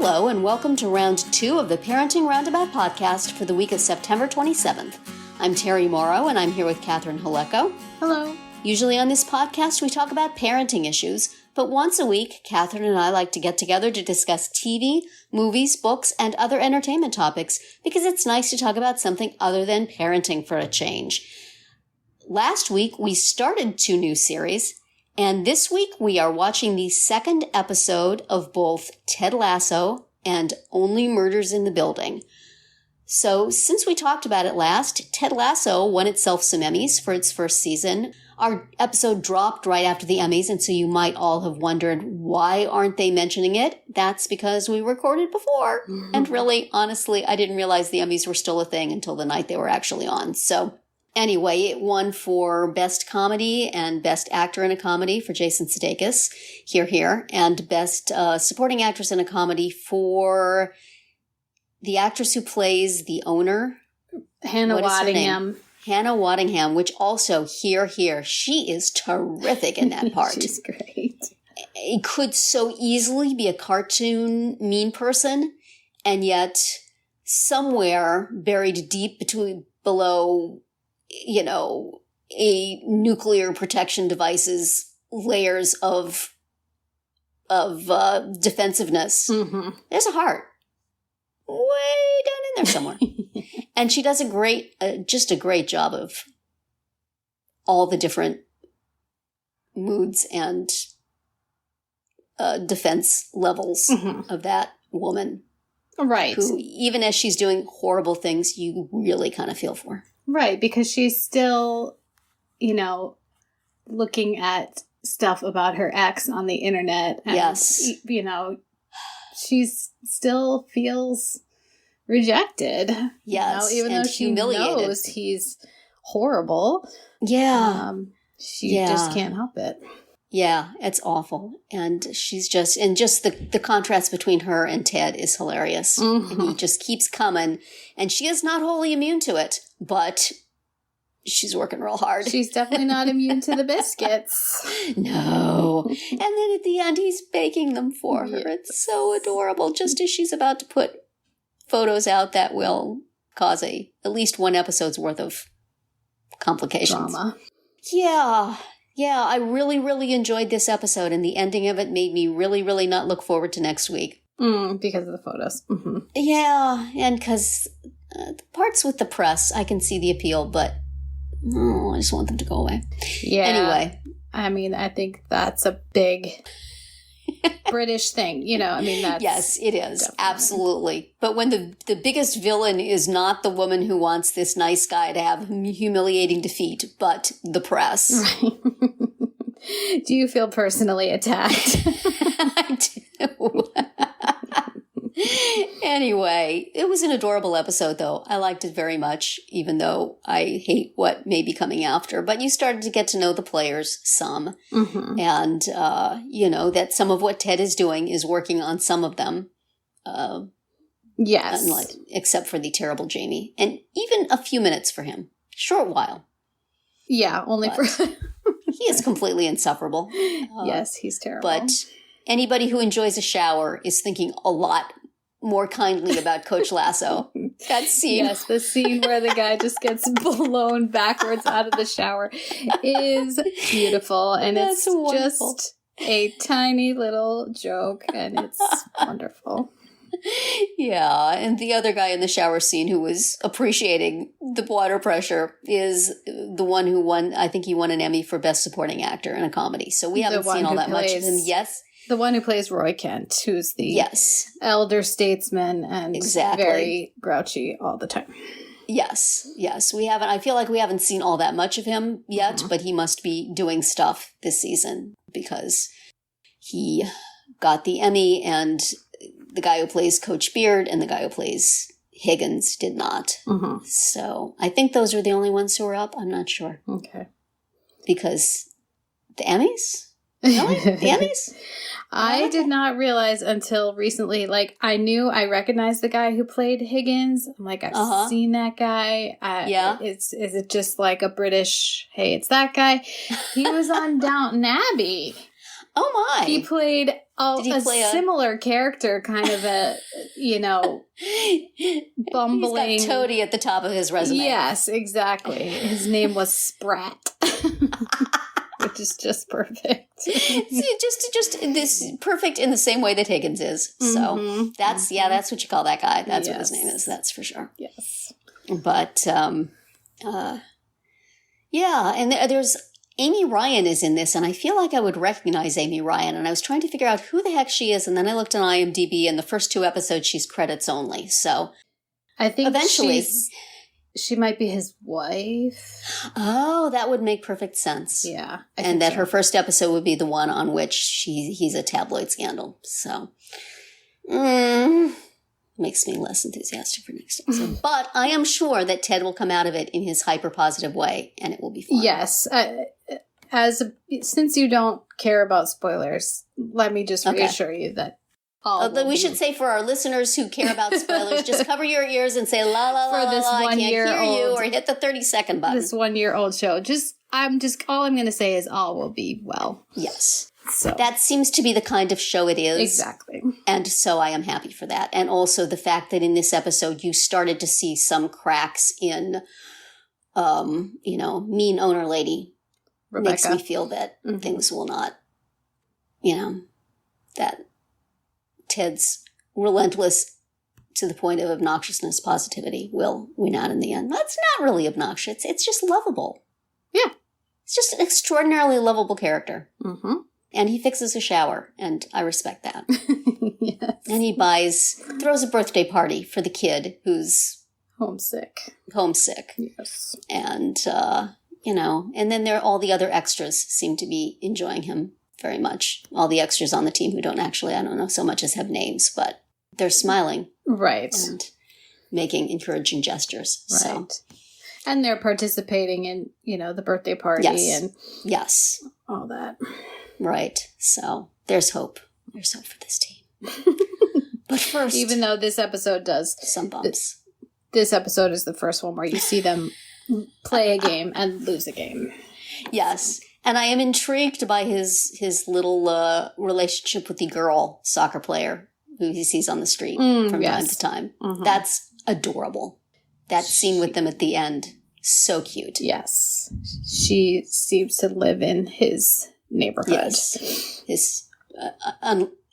Hello, and welcome to round 2 of the Parenting Roundabout podcast for the week of September 27th. I'm Terry Morrow, and I'm here with Catherine Haleko. Hello. Usually on this podcast, we talk about parenting issues, but once a week, Catherine and I like to get together to discuss TV, movies, books, and other entertainment topics because it's nice to talk about something other than parenting for a change. Last week, we started 2 new series, and this week we are watching the second episode of both Ted Lasso and Only Murders in the Building. So, since we talked about it last, Ted Lasso won itself some Emmys for its first season. Our episode dropped right after the Emmys, and so you might all have wondered, why aren't they mentioning it? That's because we recorded before. And really, honestly, I didn't realize the Emmys were still a thing until the night they were actually on. So, anyway, it won for Best Comedy and Best Actor in a Comedy for Jason Sudeikis, here, and Best Supporting Actress in a Comedy for the actress who plays the owner. Hannah Waddingham. Hannah Waddingham, which also, here, she is terrific in that part. She's great. It could so easily be a cartoon mean person, and yet somewhere buried deep below, a nuclear protection device's layers of defensiveness. Mm-hmm. There's a heart way down in there somewhere. And she does a great job of all the different moods and defense levels of that woman. Right. Who, even as she's doing horrible things, you really kind of feel for. Right, because she's still, looking at stuff about her ex on the internet. And, yes. She still feels rejected. Yes, even though she knows he's horrible. Yeah. She just can't help it. Yeah, it's awful. And she's just the contrast between her and Ted is hilarious. Mm-hmm. And he just keeps coming. And she is not wholly immune to it, but she's working real hard. She's definitely not immune to the biscuits. No. And then at the end, he's baking them for her. Yes. It's so adorable. Just as she's about to put photos out that will cause at least 1 episode's worth of complications. Drama. Yeah, I really, really enjoyed this episode, and the ending of it made me really, really not look forward to next week. Because of the photos. Mm-hmm. Yeah, and because the parts with the press, I can see the appeal, but I just want them to go away. Yeah. Anyway. I mean, I think that's a big British thing, that's... Yes, it is. Definitely. Absolutely. But when the biggest villain is not the woman who wants this nice guy to have humiliating defeat, but the press. Right. Do you feel personally attacked? I do. Anyway, it was an adorable episode, though. I liked it very much, even though I hate what may be coming after. But you started to get to know the players some. Mm-hmm. And, that some of what Ted is doing is working on some of them. Yes. Except for the terrible Jamie. And even a few minutes for him. Short while. Yeah, only for... He is completely insufferable. Yes, he's terrible. But anybody who enjoys a shower is thinking a lot more kindly about Coach Lasso. That scene. Yes, the scene where the guy just gets blown backwards out of the shower is beautiful. And it's wonderful. Just a tiny little joke, and it's wonderful. Yeah, and the other guy in the shower scene who was appreciating the water pressure is the one who won, I think he won an Emmy for Best Supporting Actor in a Comedy. So we haven't seen all that much of him. Yes. The one who plays Roy Kent, who's the elder statesman and very grouchy all the time. Yes, we haven't. I feel like we haven't seen all that much of him yet, but he must be doing stuff this season because he got the Emmy, and the guy who plays Coach Beard and the guy who plays Higgins did not. Mm-hmm. So I think those are the only ones who are up. I'm not sure. Okay. Because the Emmys? Really? The Emmys? I did not realize until recently, I recognized the guy who played Higgins. I'm like, I've seen that guy. Is it just like a British, hey, it's that guy? He was on Downton Abbey. Oh my! He played a play similar character, kind of a, bumbling. He's got Toady at the top of his resume. Yes, exactly. His name was Sprat. Which is just perfect. just this perfect in the same way that Higgins is. So that's what you call that guy. That's what his name is. That's for sure. Yes. But and there's Amy Ryan is in this, and I feel like I would recognize Amy Ryan. And I was trying to figure out who the heck she is, and then I looked on IMDb, and the first 2 episodes she's credits only. So I think eventually. She might be his wife. Oh, that would make perfect sense. Yeah. And that her first episode would be the one on which he's a tabloid scandal. So, makes me less enthusiastic for next episode. But I am sure that Ted will come out of it in his hyper-positive way, and it will be fun. Yes. Since you don't care about spoilers, let me just reassure you that we should say for our listeners who care about spoilers, just cover your ears and say la la la la, I can't hear you, or hit the 30-second button. This 1-year-old show. All I'm going to say is all will be well. Yes. So that seems to be the kind of show it is. Exactly. And so I am happy for that. And also the fact that in this episode you started to see some cracks in, mean owner lady. Rebecca. Makes me feel that things will not, that Ted's relentless to the point of obnoxiousness positivity will win out in the end. That's not really obnoxious. It's just lovable. Yeah. It's just an extraordinarily lovable character. Mm-hmm. And he fixes a shower, and I respect that. Yes. And he throws a birthday party for the kid who's homesick. Yes. And, and then all the other extras seem to be enjoying him very much. All the extras on the team who don't actually, I don't know so much as have names, but they're smiling. Right. And making encouraging gestures. Right. So. And they're participating in, the birthday party and all that. Right. So there's hope. There's hope for this team. But first. Even though this episode does. Some bumps. This episode is the first one where you see them play a game and lose a game. Yes. And I am intrigued by his little relationship with the girl soccer player who he sees on the street from time to time. Mm-hmm. That's adorable. That scene with them at the end, so cute. Yes. She seems to live in his neighborhood. Yes. His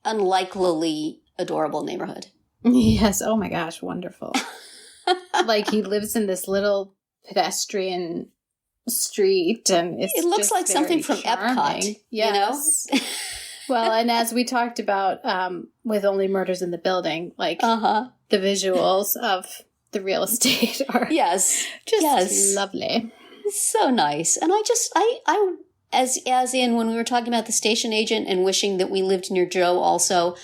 unlikely adorable neighborhood. Yes. Oh my gosh, wonderful. Like he lives in this little pedestrian street, and it looks like something from Epcot. Yes. Well, and as we talked about with Only Murders in the Building, like the visuals of the real estate are just lovely. So nice. And I as in when we were talking about the station agent and wishing that we lived near Joe also,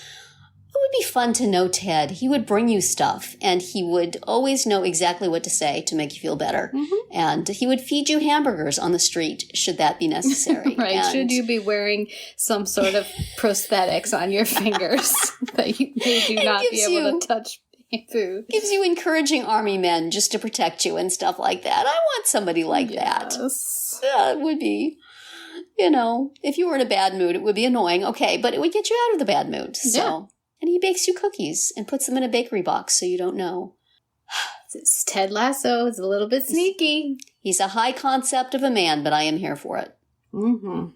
it would be fun to know Ted. He would bring you stuff, and he would always know exactly what to say to make you feel better. Mm-hmm. And he would feed you hamburgers on the street, should that be necessary. Right. And should you be wearing some sort of prosthetics on your fingers that made you not be able to touch food. Gives you encouraging army men just to protect you and stuff like that. I want somebody like that. It would be, if you were in a bad mood, it would be annoying. Okay, but it would get you out of the bad mood. So. Yeah. And he bakes you cookies and puts them in a bakery box so you don't know. It's Ted Lasso. It's a little bit sneaky. He's a high concept of a man, but I am here for it. Mm-hmm.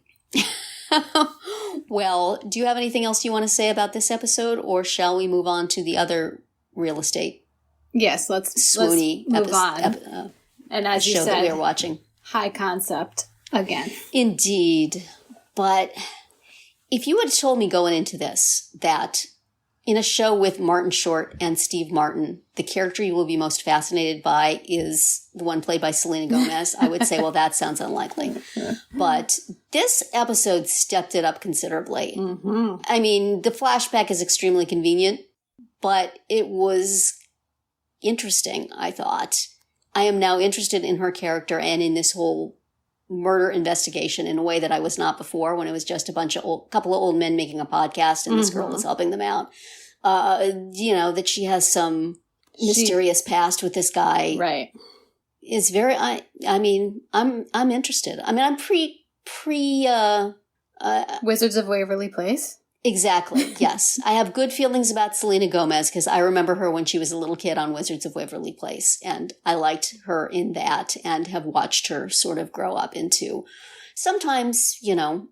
Well, do you have anything else you want to say about this episode, or shall we move on to the other real estate? Yes, let's move on. And as you said, that we are watching, high concept again. Indeed. But if you had told me going into this that in a show with Martin Short and Steve Martin, the character you will be most fascinated by is the one played by Selena Gomez, I would say, well, that sounds unlikely. But this episode stepped it up considerably. Mm-hmm. I mean, the flashback is extremely convenient, but it was interesting, I thought. I am now interested in her character and in this whole murder investigation in a way that I was not before, when it was just couple of old men making a podcast and this girl was helping them out. That she has some mysterious past with this guy. Right. Is very, I'm interested. I mean, I'm Wizards of Waverly Place? Exactly, yes. I have good feelings about Selena Gomez because I remember her when she was a little kid on Wizards of Waverly Place, and I liked her in that and have watched her sort of grow up into sometimes,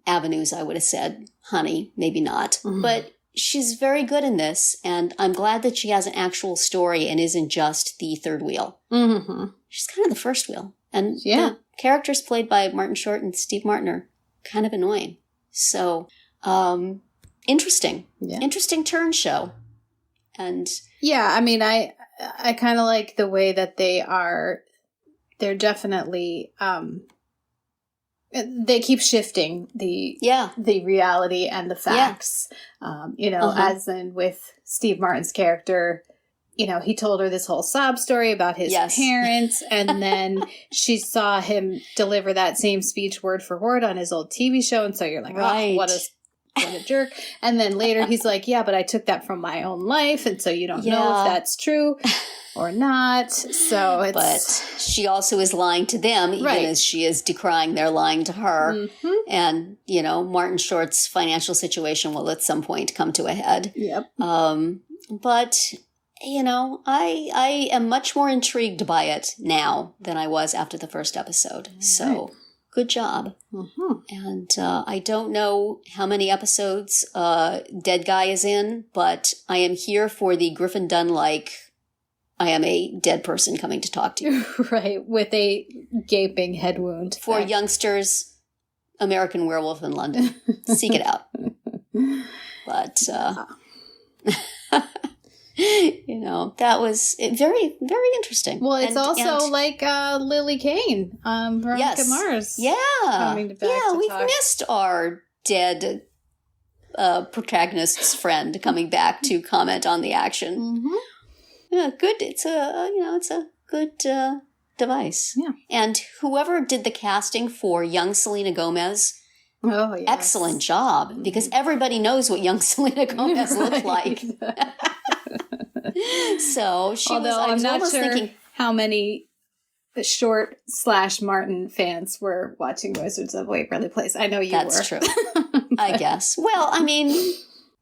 avenues I would have said, honey, maybe not. Mm-hmm. But she's very good in this, and I'm glad that she has an actual story and isn't just the third wheel. Mm-hmm. She's kind of the first wheel. And the characters played by Martin Short and Steve Martin are kind of annoying. So, interesting. Yeah. Interesting turn show. And yeah, I mean, I kind of like the way that they're definitely, they keep shifting the reality and the facts. Yeah. As in with Steve Martin's character, he told her this whole sob story about his parents, and then she saw him deliver that same speech word for word on his old TV show, and so you're like, oh, what a jerk. And then later he's like, yeah, but I took that from my own life, and so you don't know if that's true or not. So it's... But she also is lying to them, even as she is decrying their lying to her. Mm-hmm. And, Martin Short's financial situation will at some point come to a head. Yep. But, I am much more intrigued by it now than I was after the first episode. Right. So... good job. Mm-hmm. And I don't know how many episodes Dead Guy is in, but I am here for the Griffin Dunne, I am a dead person coming to talk to you. Right, with a gaping head wound. For youngsters, American Werewolf in London. Seek it out. But, that was very, very interesting. Well, it's also like Lilly Kane, Veronica Mars. Yeah. Coming back we've missed our dead protagonist's friend coming back to comment on the action. Mm-hmm. Yeah, good. It's a good device. Yeah. And whoever did the casting for young Selena Gomez, excellent job, because everybody knows what young Selena Gomez looked like. So she I'm not sure thinking, how many Short / Martin fans were watching Wizards of Waverly Place. I know you were. That's true. I guess. Well, I mean,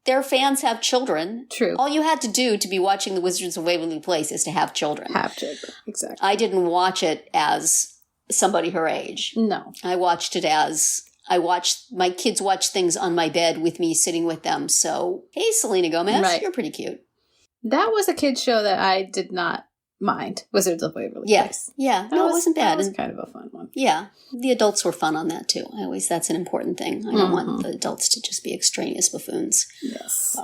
their fans have children. True. All you had to do to be watching the Wizards of Waverly Place is to have children. Have children, exactly. I didn't watch it as somebody her age. No. I watched it as... my kids watch things on my bed with me sitting with them. So, hey, Selena Gomez, you're pretty cute. That was a kid's show that I did not mind. Wizards of Waverly Place. Yeah. No, it wasn't bad. It was kind of a fun one. Yeah. The adults were fun on that, too. That's an important thing. I don't want the adults to just be extraneous buffoons. Yes.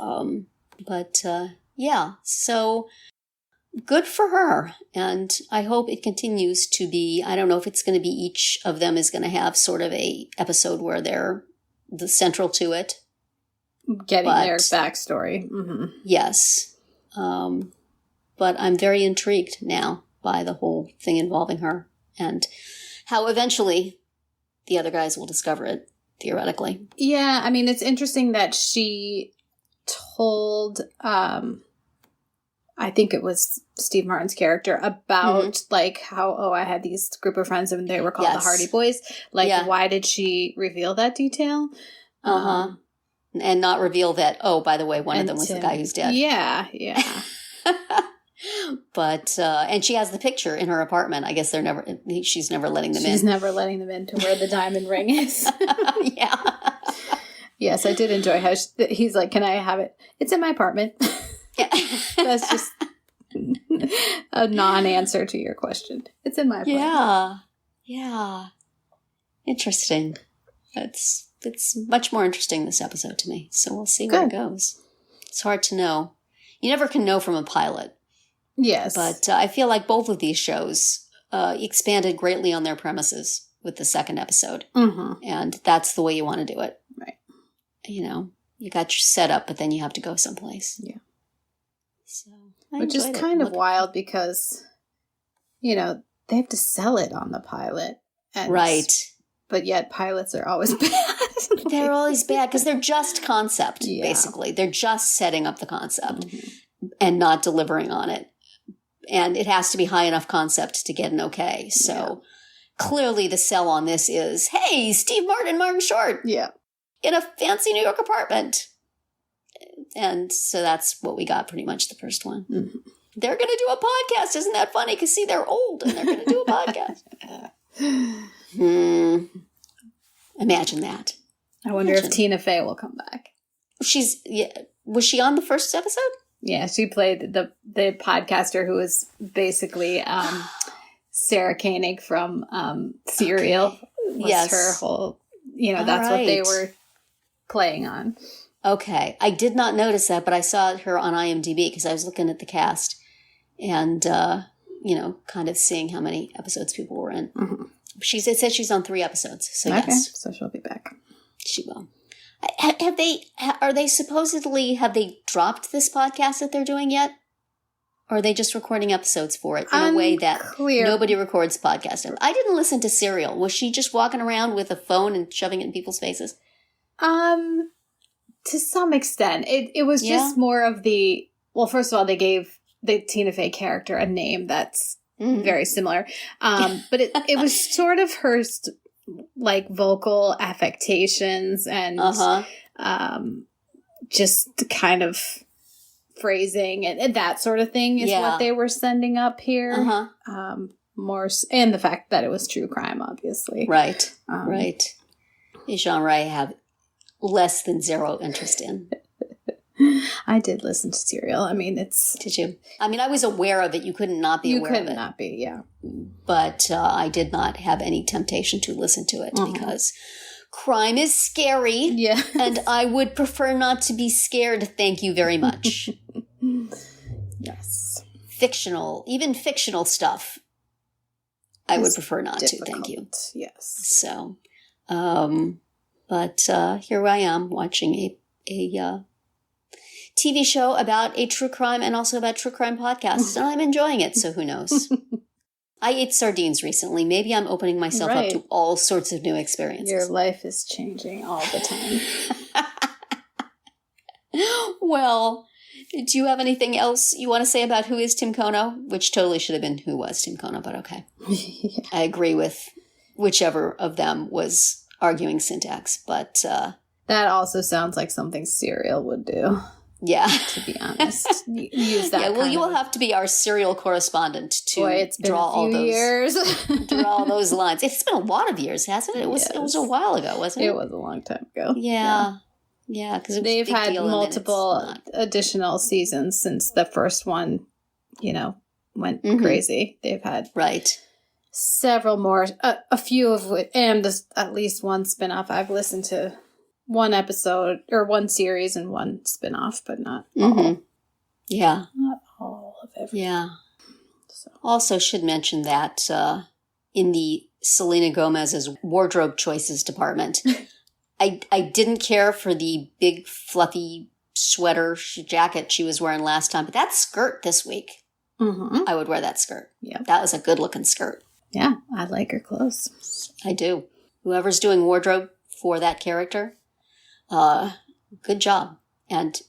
So good for her. And I hope it continues to be, I don't know if it's going to be each of them is going to have sort of a episode where they're the central to it. Getting their backstory. Mm-hmm. Yes. But I'm very intrigued now by the whole thing involving her and how eventually the other guys will discover it, theoretically. Yeah, I mean, it's interesting that she told, I think it was Steve Martin's character, about, how, I had this group of friends and they were called the Hardy Boys. Why did she reveal that detail? Uh-huh. And not reveal that, by the way, one of them was the guy who's dead. Yeah. But, and she has the picture in her apartment. I guess she's never letting them in. She's never letting them in to where the diamond ring is. Yeah. Yes, I did enjoy how he's like, can I have it? It's in my apartment. Yeah. That's just a non-answer to your question. It's in my apartment. Yeah. Interesting. It's much more interesting this episode to me. So we'll see where it goes. It's hard to know. You never can know from a pilot. Yes. But I feel like both of these shows expanded greatly on their premises with the second episode. Mm-hmm. And that's the way you want to do it. Right. You got your setup, but then you have to go someplace. Yeah. So, which is kind of wild because, they have to sell it on the pilot. And right. But yet pilots are always bad. They're always bad because they're just concept, basically. They're just setting up the concept and not delivering on it. And it has to be high enough concept to get an okay. So clearly the sell on this is, hey, Steve Martin, Martin Short. Yeah. in a fancy New York apartment. And so that's what we got, pretty much the first one. Mm-hmm. They're going to do a podcast. Isn't that funny? Because, see, they're old and they're going to do a podcast. Imagine that. I wonder if Tina Fey will come back. Was she on the first episode? Yeah, she played the podcaster who was basically Sarah Koenig from Serial. Okay. Was her whole, that's what they were playing on. Okay. I did not notice that, but I saw her on IMDb because I was looking at the cast and, kind of seeing how many episodes people were in. Mm-hmm. It said she's on 3 episodes, so okay. Yes. So she'll be back. She will. Have they dropped this podcast that they're doing yet? Or are they just recording episodes for it in a way that nobody records podcasts? I didn't listen to Serial. Was she just walking around with a phone and shoving it in people's faces? To some extent. It was just more of first of all, they gave the Tina Fey character a name that's very similar. But it was sort of her vocal affectations and just kind of phrasing and that sort of thing is what they were sending up here. More and the fact that it was true crime, obviously. Right. Right. A genre I have less than zero interest in. I did listen to Serial. I mean, Did you? I mean, I was aware of it. You couldn't not be aware of it. You could not be, yeah. But I did not have any temptation to listen to it because crime is scary. Yeah. And I would prefer not to be scared. Thank you very much. Yes. Even fictional stuff, I would prefer not to. Thank you. Yes. So, but here I am watching a TV show about a true crime and also about true crime podcasts, and I'm enjoying it, so who knows? I ate sardines recently. Maybe I'm opening myself up to all sorts of new experiences. Your life is changing all the time. Well, do you have anything else you want to say about Who is Tim Kono? Which totally should have been Who was Tim Kono, but okay. Yeah. I agree with whichever of them was arguing syntax, but... that also sounds like something Serial would do. Yeah. To be honest. Use that. Yeah, well, you will have to be our Serial correspondent to it's been draw a few years. Draw all those lines. It's been a lot of years, hasn't it? It was a while ago, wasn't it? It was a long time ago. Yeah. Yeah, because they've had multiple additional seasons since the first one, went crazy. They've had several more, a few of which, and at least one spinoff. I've listened to one episode or one series and one spinoff, but not all. Yeah. Not all of everything. Yeah. So. Also should mention that in the Selena Gomez's wardrobe choices department, I didn't care for the big fluffy sweater jacket she was wearing last time, but that skirt this week, I would wear that skirt. Yeah. That was a good looking skirt. Yeah. I like her clothes. I do. Whoever's doing wardrobe for that character, good job. And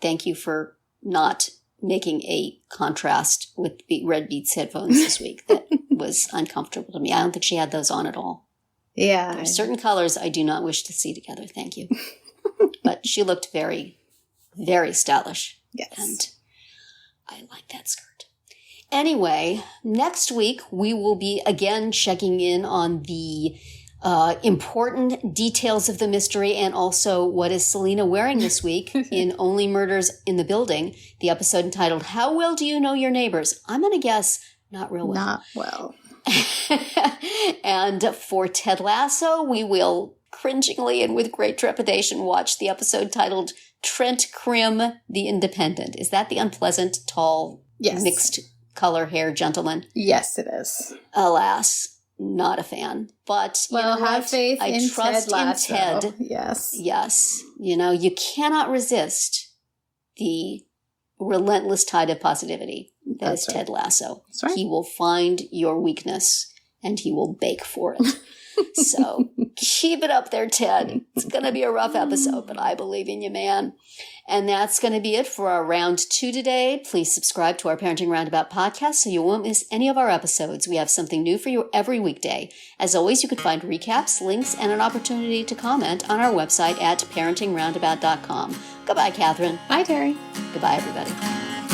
thank you for not making a contrast with Red Beats headphones this week. That was uncomfortable to me. I don't think she had those on at all. Yeah. There are certain colors I do not wish to see together. Thank you. But she looked very, very stylish. Yes. And I like that skirt. Anyway, next week we will be again checking in on the important details of the mystery and also what is Selena wearing this week in Only Murders in the Building, the episode entitled How Well Do You Know Your Neighbors? I'm going to guess not real well. Not well. And for Ted Lasso, we will cringingly and with great trepidation watch the episode titled Trent, Crimm, the Independent. Is that the unpleasant, tall, mixed color hair gentleman? Yes, it is. Alas, not a fan. But have faith in trust Ted Lasso. in Ted. Yes. Yes. You cannot resist the relentless tide of positivity that is Ted Lasso. That's right. He will find your weakness and he will bake for it. So keep it up there, Ted. It's going to be a rough episode, but I believe in you, man. And that's going to be it for our round 2 today. Please subscribe to our Parenting Roundabout podcast so you won't miss any of our episodes. We have something new for you every weekday. As always, you can find recaps, links, and an opportunity to comment on our website at parentingroundabout.com. Goodbye, Catherine. Bye, Terry. Goodbye, everybody.